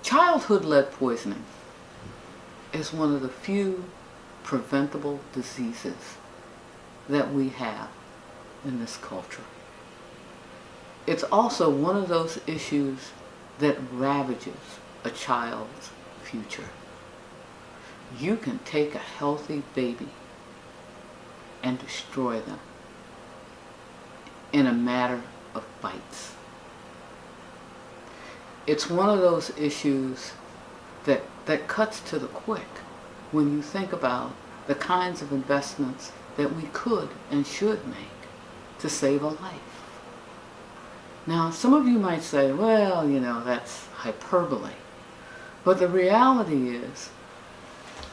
Childhood lead poisoning is one of the few preventable diseases that we have in this culture. It's also one of those issues that ravages a child's future. You can take a healthy baby and destroy them in a matter of bites. It's one of those issues that cuts to the quick when you think about the kinds of investments that we could and should make to save a life. Now, some of you might say, well, that's hyperbole. But the reality is,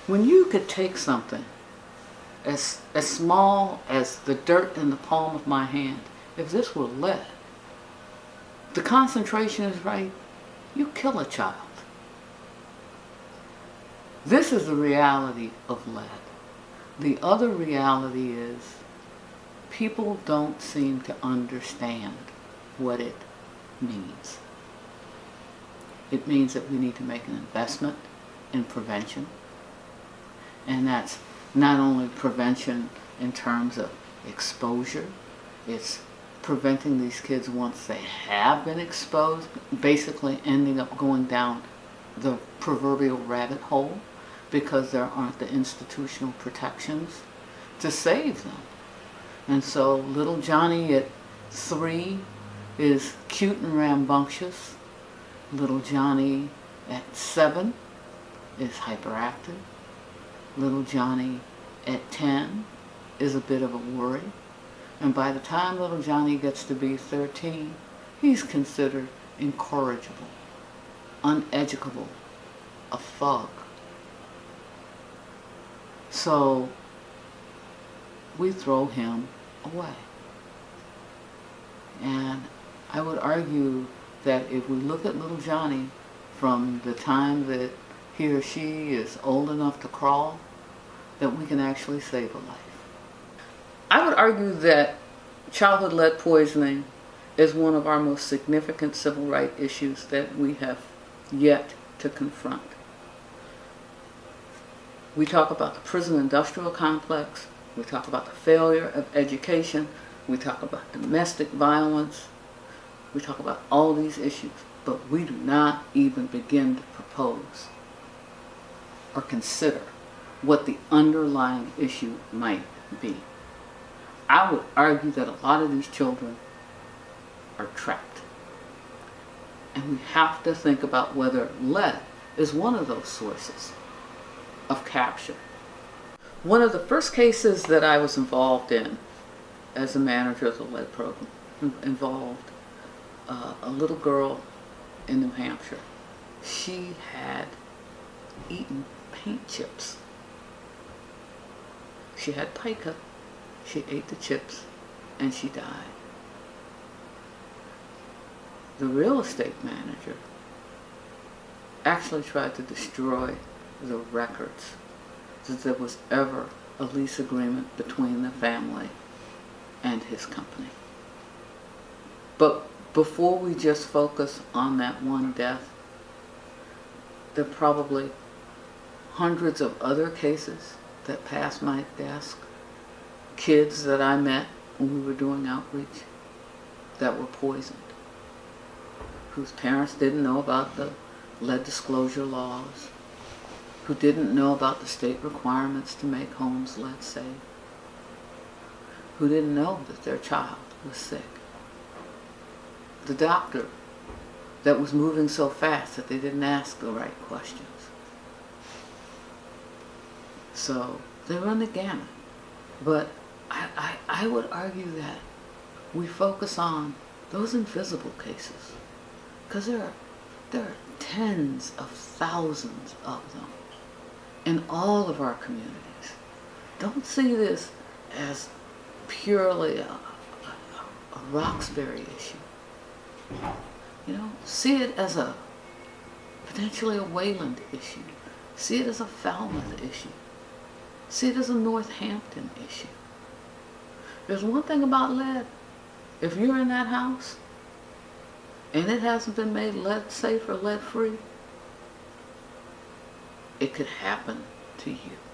when you could take something as small as the dirt in the palm of my hand, if this were lead, the concentration is right, you kill a child. This is the reality of lead. The other reality is people don't seem to understand what it means. It means that we need to make an investment in prevention. And that's not only prevention in terms of exposure, it's preventing these kids once they have been exposed, basically ending up going down the proverbial rabbit hole because there aren't the institutional protections to save them. And so little Johnny at 3 is cute and rambunctious. Little Johnny at 7 is hyperactive. Little Johnny at 10 is a bit of a worry. And by the time little Johnny gets to be 13, he's considered incorrigible, uneducable, a thug. So we throw him away. And I would argue that if we look at little Johnny from the time that he or she is old enough to crawl, that we can actually save a life. I would argue that childhood lead poisoning is one of our most significant civil rights issues that we have yet to confront. We talk about the prison industrial complex, we talk about the failure of education, we talk about domestic violence, we talk about all these issues, but we do not even begin to propose or consider what the underlying issue might be. I would argue that a lot of these children are trapped. And we have to think about whether lead is one of those sources of capture. One of the first cases that I was involved in as a manager of the lead program involved a little girl in New Hampshire. She had eaten paint chips. She had pica, she ate the chips, and she died. The real estate manager actually tried to destroy the records that there was ever a lease agreement between the family and his company. But before we just focus on that one death, there are probably hundreds of other cases that passed my desk, kids that I met when we were doing outreach that were poisoned, whose parents didn't know about the lead disclosure laws, who didn't know about the state requirements to make homes lead safe, who didn't know that their child was sick. The doctor that was moving so fast that they didn't ask the right questions. So they run the gamut. But I would argue that we focus on those invisible cases, because there are tens of thousands of them in all of our communities. Don't see this as purely a Roxbury issue. See it as potentially a Wayland issue. See it as a Falmouth issue. See it as a Northampton issue. There's one thing about lead. If you're in that house and it hasn't been made lead safe or lead free, it could happen to you.